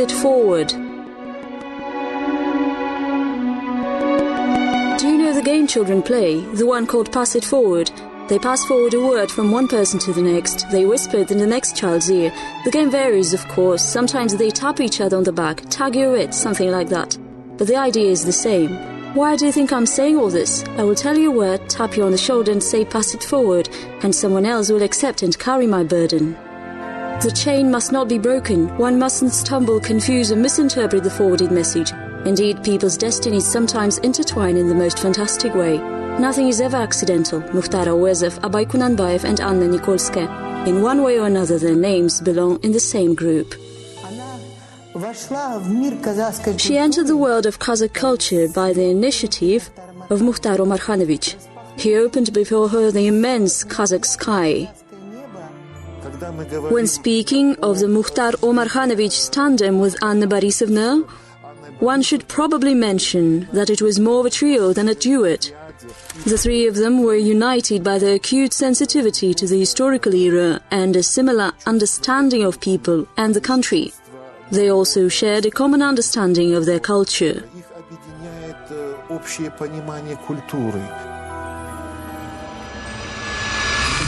it forward. Do you know the game children play, the one called pass it forward? They pass forward a word from one person to the next. They whisper it in the next child's ear. The game varies, of course. Sometimes they tap each other on the back, tag your it, something like that. But the idea is the same. Why do you think I'm saying all this? I will tell you a word, tap you on the shoulder and say pass it forward, and someone else will accept and carry my burden. The chain must not be broken. One mustn't stumble, confuse or misinterpret the forwarded message. Indeed, people's destinies sometimes intertwine in the most fantastic way. Nothing is ever accidental. Mukhtar Awezov, Abay Kunanbayev and Anna Nikolskaya. In one way or another, their names belong in the same group. She entered the world of Kazakh culture by the initiative of Mukhtar Omarkhanovich. He opened before her the immense Kazakh sky. When speaking of the Mukhtar Omarkhanovich tandem with Anna Borisovna, one should probably mention that it was more of a trio than a duet. The three of them were united by their acute sensitivity to the historical era and a similar understanding of people and the country. They also shared a common understanding of their culture.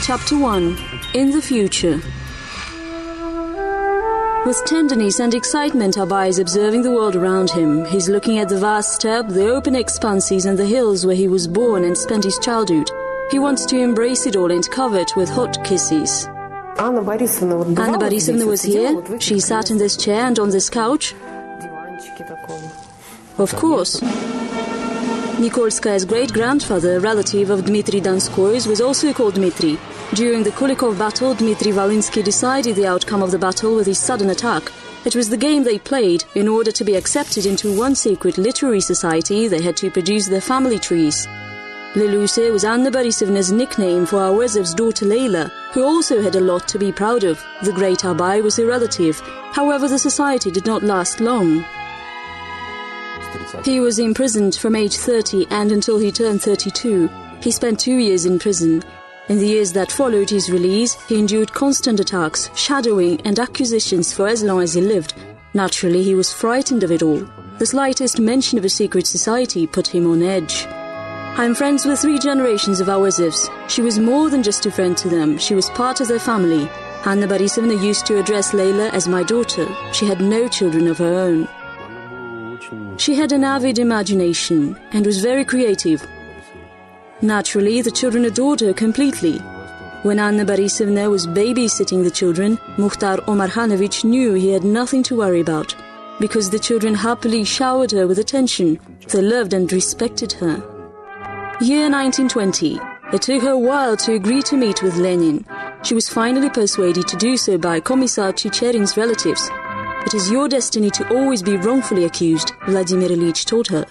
Chapter 1. In the Future. With tenderness and excitement, Abay is observing the world around him. He's looking at the vast steppe, the open expanses and the hills where he was born and spent his childhood. He wants to embrace it all and cover it with hot kisses. Anna Borisovna was here. She sat in this chair and on this couch. Of course. Nikolskaya's great-grandfather, a relative of Dmitry Donskoy's, was also called Dmitry. During the Kulikov battle, Dmitry Valinsky decided the outcome of the battle with his sudden attack. It was the game they played. In order to be accepted into one secret literary society, they had to produce their family trees. Leluse was Anna Borisovna's nickname for Awezov's daughter Leila, who also had a lot to be proud of. The great Abay was a relative. However, the society did not last long. He was imprisoned from age 30 and until he turned 32. He spent 2 years in prison. In the years that followed his release, he endured constant attacks, shadowing and accusations for as long as he lived. Naturally, he was frightened of it all. The slightest mention of a secret society put him on edge. I'm friends with 3 generations of Awezovs. She was more than just a friend to them. She was part of their family. Anna Borisovna used to address Leila as my daughter. She had no children of her own. She had an avid imagination and was very creative. Naturally, the children adored her completely. When Anna Borisovna was babysitting the children, Mukhtar Omarkhanovich knew he had nothing to worry about, because the children happily showered her with attention. They loved and respected her. Year 1920. It took her a while to agree to meet with Lenin. She was finally persuaded to do so by Commissar Chicherin's relatives. It is your destiny to always be wrongfully accused, Vladimir Ilyich told her.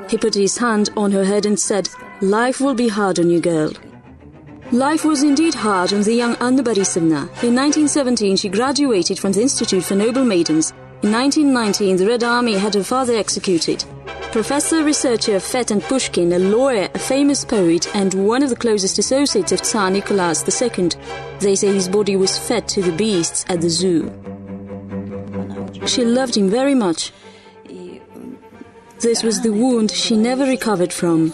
He put his hand on her head and said, "Life will be hard on you, girl." Life was indeed hard on the young Anna Borisovna. In 1917, she graduated from the Institute for Noble Maidens. In 1919, the Red Army had her father executed. Professor, researcher Fet and Pushkin, a lawyer, a famous poet, and one of the closest associates of Tsar Nicholas II. They say his body was fed to the beasts at the zoo. She loved him very much. This was the wound she never recovered from.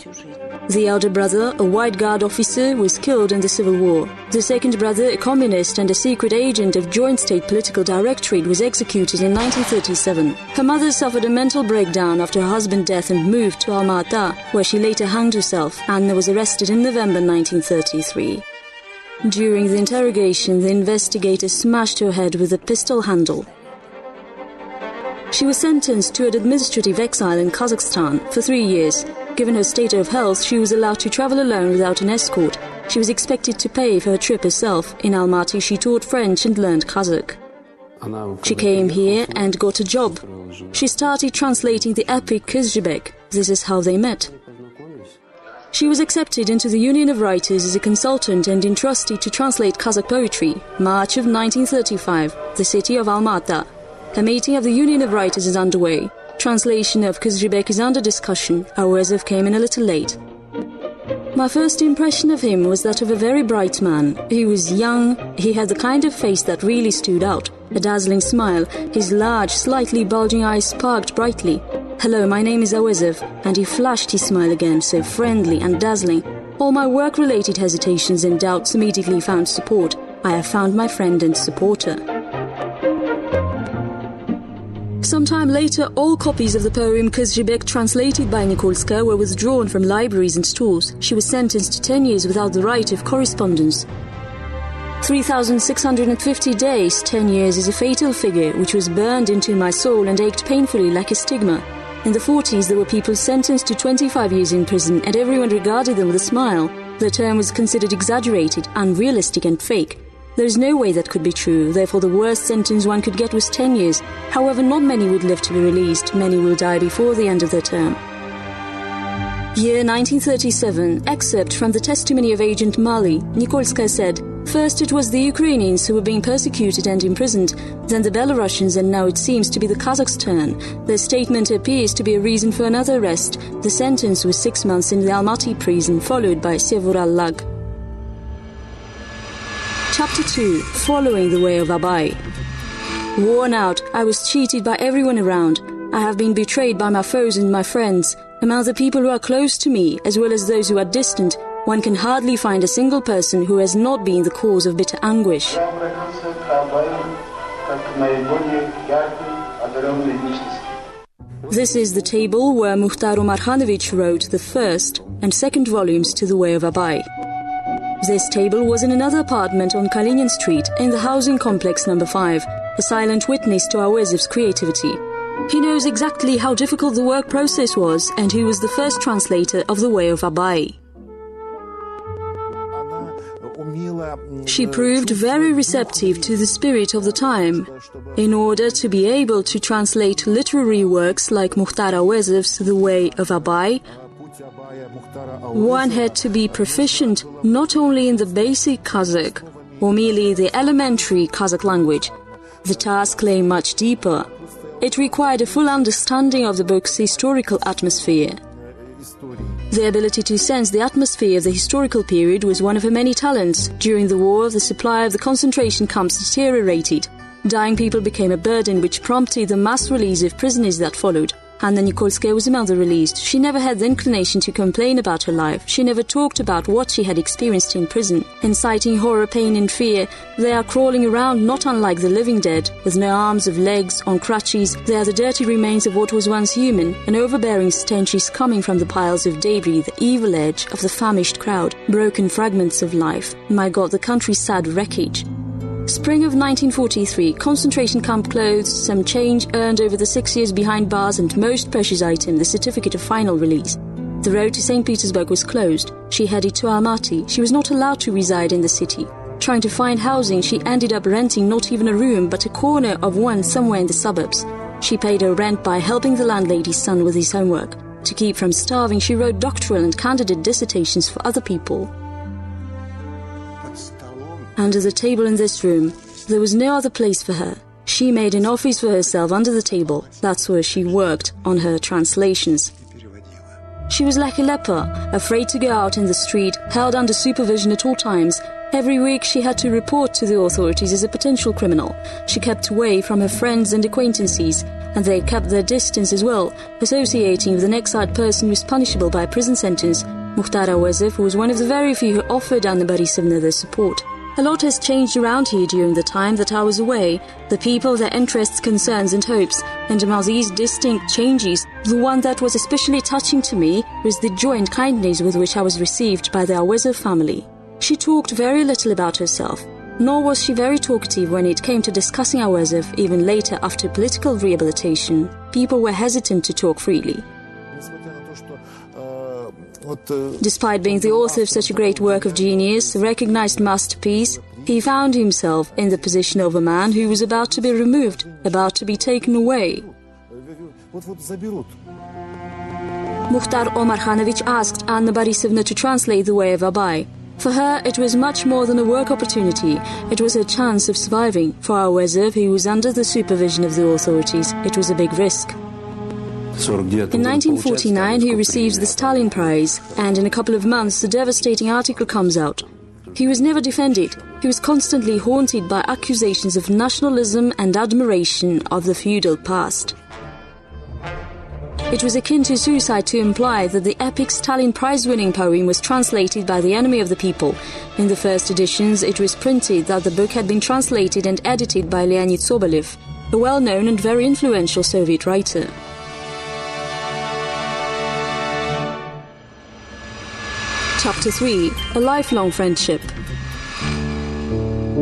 The elder brother, a White Guard officer, was killed in the Civil War. The second brother, a communist and a secret agent of Joint State Political Directorate, was executed in 1937. Her mother suffered a mental breakdown after her husband's death and moved to Alma-Ata, where she later hanged herself. Anna was arrested in November 1933. During the interrogation, the investigator smashed her head with a pistol handle. She was sentenced to an administrative exile in Kazakhstan for 3 years. Given her state of health, she was allowed to travel alone without an escort. She was expected to pay for her trip herself. In Almaty, she taught French and learned Kazakh. She came here and got a job. She started translating the epic Kizhebek. This is how they met. She was accepted into the Union of Writers as a consultant and entrusted to translate Kazakh poetry. March of 1935, the city of Alma-Ata. A meeting of the Union of Writers is underway. Translation of Kizhebek is under discussion. Awezov came in a little late. My first impression of him was that of a very bright man. He was young, he had the kind of face that really stood out. a dazzling smile, his large, slightly bulging eyes sparkled brightly. "Hello, my name is Awezov," and he flashed his smile again, so friendly and dazzling. All my work-related hesitations and doubts immediately found support. I have found my friend and supporter. Sometime later, all copies of the poem Kızcıbek, translated by Nikolskaya, were withdrawn from libraries and stores. She was sentenced to 10 years without the right of correspondence. 3,650 days, 10 years, is a fatal figure which was burned into my soul and ached painfully like a stigma. In the 40s, there were people sentenced to 25 years in prison, and everyone regarded them with a smile. The term was considered exaggerated, unrealistic and fake. There is no way that could be true, therefore the worst sentence one could get was 10 years. However, not many would live to be released, many will die before the end of their term. Year 1937, excerpt from the testimony of Agent Mali. Nikolskaya said, "First it was the Ukrainians who were being persecuted and imprisoned, then the Belarusians, and now it seems to be the Kazakhs' turn. Their statement appears to be a reason for another arrest. The sentence was 6 months in the Almaty prison, followed by Sevurallag." Chapter 2. Following the Way of Abai. Worn out, I was cheated by everyone around. I have been betrayed by my foes and my friends. Among the people who are close to me, as well as those who are distant, one can hardly find a single person who has not been the cause of bitter anguish. This is the table where Mukhtar Omarkhanovich wrote the first and second volumes to The Way of Abai. This table was in another apartment on Kalinin Street in the housing complex number 5, a silent witness to Awezov's creativity. He knows exactly how difficult the work process was, and he was the first translator of The Way of Abai. She proved very receptive to the spirit of the time. In order to be able to translate literary works like Mukhtar Awezov's The Way of Abai, one had to be proficient not only in the basic Kazakh or merely the elementary Kazakh language. The task lay much deeper. It required a full understanding of the book's historical atmosphere. The ability to sense the atmosphere of the historical period was one of her many talents. During the war, the supply of the concentration camps deteriorated. Dying people became a burden which prompted the mass release of prisoners that followed. Anna Nikolskaya was among the released. She never had the inclination to complain about her life. She never talked about what she had experienced in prison. Inciting horror, pain and fear, they are crawling around not unlike the living dead, with no arms or legs, on crutches. They are the dirty remains of what was once human. An overbearing stench is coming from the piles of debris, the evil edge of the famished crowd, broken fragments of life. My God, the country's sad wreckage. Spring of 1943, concentration camp clothes, some change earned over the 6 years behind bars, and most precious item, the certificate of final release. The road to St. Petersburg was closed. She headed to Almaty. She was not allowed to reside in the city. Trying to find housing, she ended up renting not even a room, but a corner of one somewhere in the suburbs. She paid her rent by helping the landlady's son with his homework. To keep from starving, she wrote doctoral and candidate dissertations for other people. Under the table in this room, there was no other place for her. She made an office for herself under the table. That's where she worked on her translations. She was like a leper, afraid to go out in the street, held under supervision at all times. Every week she had to report to the authorities as a potential criminal. She kept away from her friends and acquaintances, and they kept their distance as well, associating with an exiled person who was punishable by a prison sentence. Mukhtar Awezov was one of the very few who offered Anna Borisovna their support. A lot has changed around here during the time that I was away, the people, their interests, concerns and hopes, and among these distinct changes, the one that was especially touching to me was the joy and kindness with which I was received by the Awezov family. She talked very little about herself, nor was she very talkative when it came to discussing Awezov. Even later, after political rehabilitation, people were hesitant to talk freely. Despite being the author of such a great work of genius, a recognized masterpiece, he found himself in the position of a man who was about to be removed, about to be taken away. Mukhtar Omarkhanovich asked Anna Borisovna to translate The Way of Abai. For her, it was much more than a work opportunity. It was her chance of surviving. For Awezov, who was under the supervision of the authorities, it was a big risk. In 1949, he receives the Stalin Prize, and in a couple of months, the devastating article comes out. He was never defended. He was constantly haunted by accusations of nationalism and admiration of the feudal past. It was akin to suicide to imply that the epic Stalin Prize-winning poem was translated by the enemy of the people. In the first editions, it was printed that the book had been translated and edited by Leonid Sobolev, a well-known and very influential Soviet writer. Chapter 3. A lifelong friendship.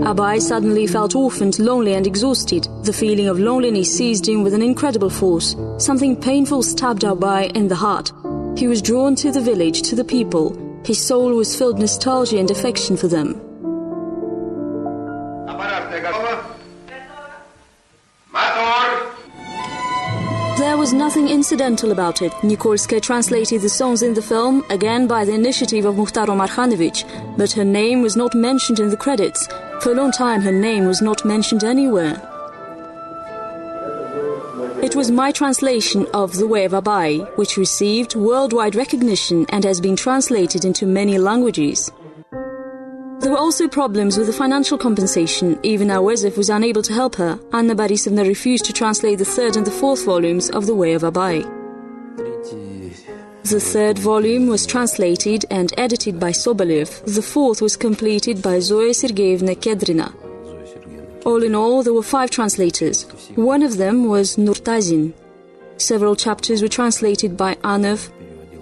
Abai suddenly felt orphaned, lonely and exhausted. The feeling of loneliness seized him with an incredible force. Something painful stabbed Abai in the heart. He was drawn to the village, to the people. His soul was filled with nostalgia and affection for them. There was nothing incidental about it. Nikolskaya translated the songs in the film, again by the initiative of Mukhtar Omarkhanovich, but her name was not mentioned in the credits. For a long time her name was not mentioned anywhere. It was my translation of The Way of Abai, which received worldwide recognition and has been translated into many languages. There were also problems with the financial compensation. Even Awezov was unable to help her. Anna Borisovna refused to translate the third and the fourth volumes of The Way of Abai. The third volume was translated and edited by Sobolev. The fourth was completed by Zoya Sergeyevna Kedrina. All in all, there were 5 translators. One of them was Nurtazin. Several chapters were translated by Anov,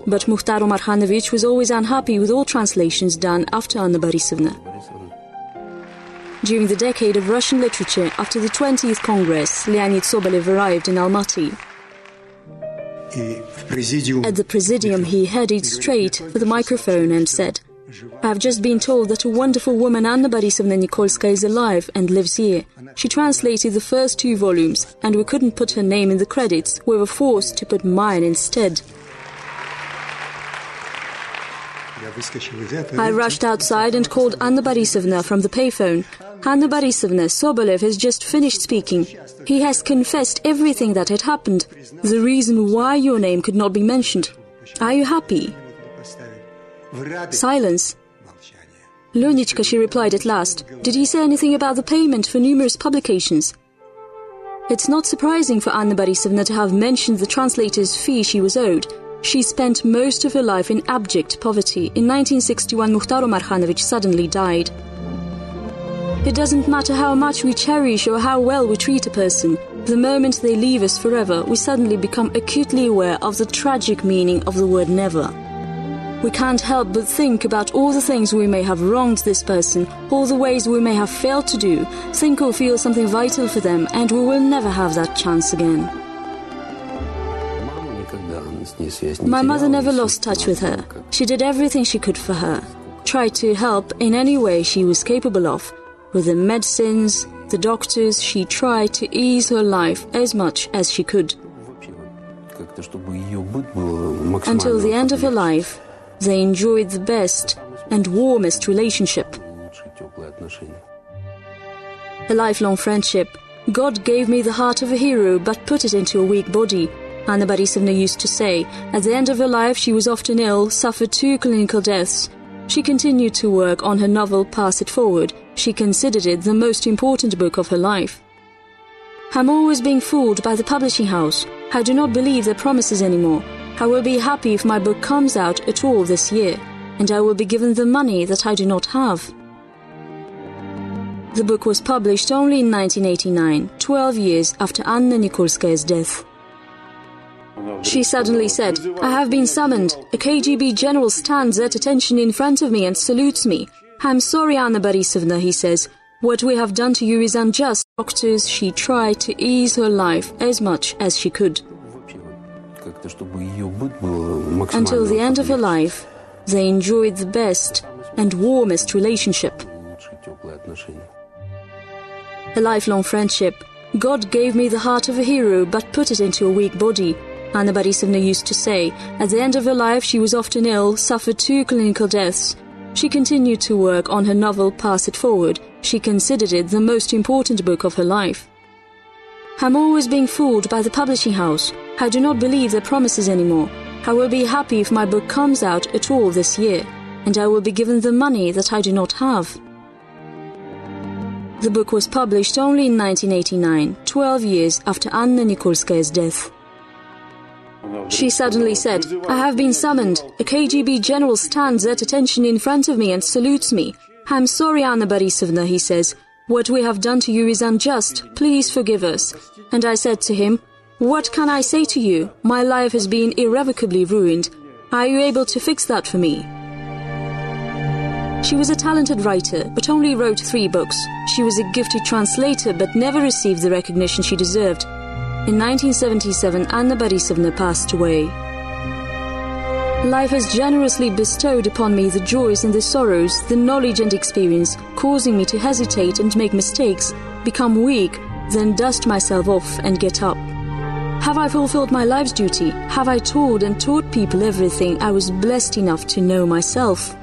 but Mukhtar Omarkhanovich was always unhappy with all translations done after Anna Borisovna. During the decade of Russian literature, after the 20th Congress, Leonid Sobolev arrived in Almaty. At the Presidium, he headed straight for the microphone and said, "I have just been told that a wonderful woman, Anna Borisovna Nikolskaya, is alive and lives here. She translated the first 2 volumes, and we couldn't put her name in the credits. We were forced to put mine instead." I rushed outside and called Anna Borisovna from the payphone. "Anna Borisovna, Sobolev has just finished speaking. He has confessed everything that had happened. The reason why your name could not be mentioned. Are you happy?" Silence. "Lonichka," she replied at last, "did he say anything about the payment for numerous publications?" It's not surprising for Anna Borisovna to have mentioned the translator's fee she was owed. She spent most of her life in abject poverty. In 1961, Mukhtar Omarkhanovich suddenly died. It doesn't matter how much we cherish or how well we treat a person. The moment they leave us forever, we suddenly become acutely aware of the tragic meaning of the word never. We can't help but think about all the things we may have wronged this person, all the ways we may have failed to do, think or feel something vital for them, and we will never have that chance again. My mother never lost touch with her. She did everything she could for her, tried to help in any way she was capable of. With the medicines, the doctors, she tried to ease her life as much as she could. Until the end of her life, they enjoyed the best and warmest relationship. A lifelong friendship. God gave me the heart of a hero but put it into a weak body. Anna Borisovna used to say. At the end of her life, she was often ill, suffered 2 clinical deaths. She continued to work on her novel Pass It Forward. She considered it the most important book of her life. "I'm always being fooled by the publishing house. I do not believe their promises anymore. I will be happy if my book comes out at all this year, and I will be given the money that I do not have." The book was published only in 1989, 12 years after Anna Nikolskaya's death. She suddenly said, "I have been summoned. A KGB general stands at attention in front of me and salutes me. I'm sorry, Anna Borisovna," he says. "What we have done to you is unjust." Doctors, she tried to ease her life as much as she could. Until the end of her life, they enjoyed the best and warmest relationship. A lifelong friendship. God gave me the heart of a hero but put it into a weak body. Anna Borisovna used to say. At the end of her life, she was often ill, suffered 2 clinical deaths. She continued to work on her novel Pass It Forward. She considered it the most important book of her life. "I'm always being fooled by the publishing house. I do not believe their promises anymore. I will be happy if my book comes out at all this year, and I will be given the money that I do not have." The book was published only in 1989, 12 years after Anna Nikolskaya's death. She suddenly said, "I have been summoned. A KGB general stands at attention in front of me and salutes me. I'm sorry, Anna Borisovna," he says. "What we have done to you is unjust. Please forgive us." And I said to him, "What can I say to you? My life has been irrevocably ruined. Are you able to fix that for me?" She was a talented writer, but only wrote 3 books. She was a gifted translator, but never received the recognition she deserved. In 1977, Anna Borisovna passed away. Life has generously bestowed upon me the joys and the sorrows, the knowledge and experience, causing me to hesitate and make mistakes, become weak, then dust myself off and get up. Have I fulfilled my life's duty? Have I told and taught people everything I was blessed enough to know myself?